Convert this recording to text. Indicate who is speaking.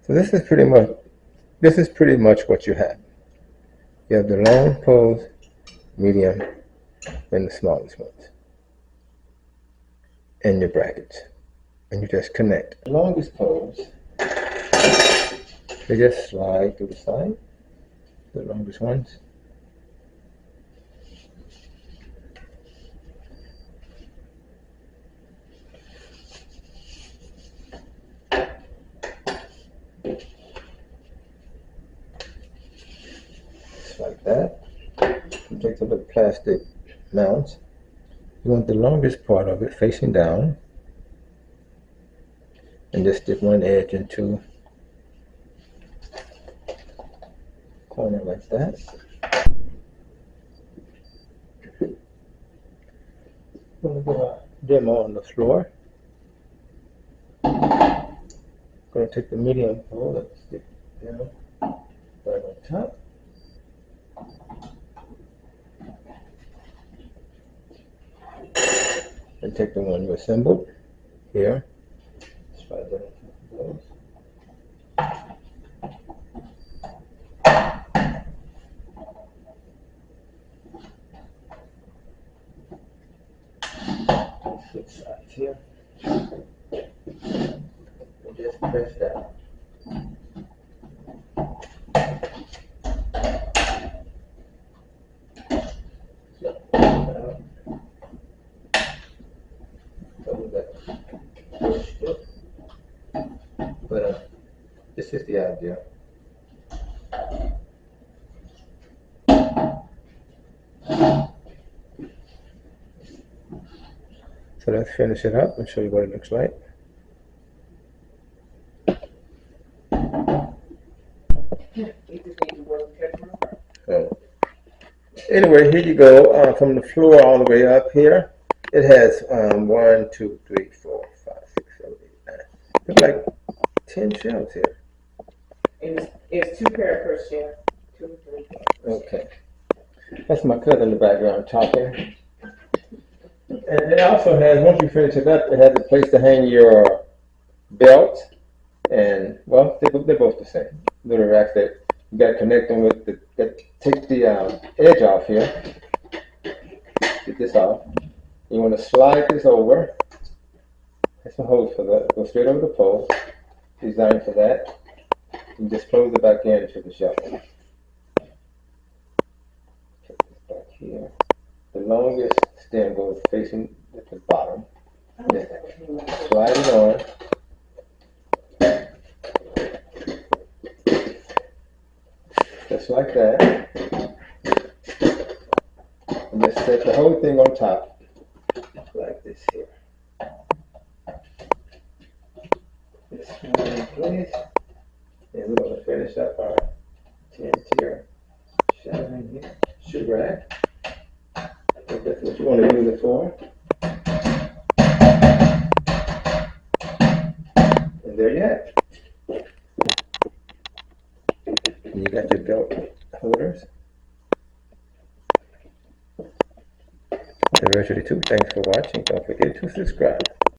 Speaker 1: So this is pretty much what you have. You have the long poles, medium, and the smallest ones, and your brackets, and you just connect. The longest poles, they just slide to the side. The longest ones. Just like that. You take the little plastic mounts. You want the longest part of it facing down, and just stick one edge into the corner like that. I'm going to do a demo on the floor. I'm going to take the medium pole and stick it down right on top. And take the one you assembled here. Slide that into those. Switch sides here. And just press down. But this is the idea. So let's finish it up and show you what it looks like. Anyway, here you go, from the floor all the way up here. It has 1, 2, 3, 4, 5, 6, 7, 8, 9. Looks like 10 shelves here.
Speaker 2: It's 2 pair per shelf. 2 or 3 pairs.
Speaker 1: Okay. That's my cousin in the background talking. And it also has, once you finish it up, it has a place to hang your belt. And, well, they're both the same. Little racks that you got to connect them with, take the edge off here. Get this off. You want to slide this over. That's the hose for that. Go straight over the pole. Designed for that. And just close it back into the shelf. Put this back here. The longest stem goes facing at the bottom. Just slide it on. Just like that. And just set the whole thing on top. Like this here. Just slide in place. And we're going to finish up our 10-tier shelf in here. Shoe rack. If that's what you want to use it for. And there you have it. And you got your belt holders. And Virtually 2, thanks for watching. Don't forget to subscribe.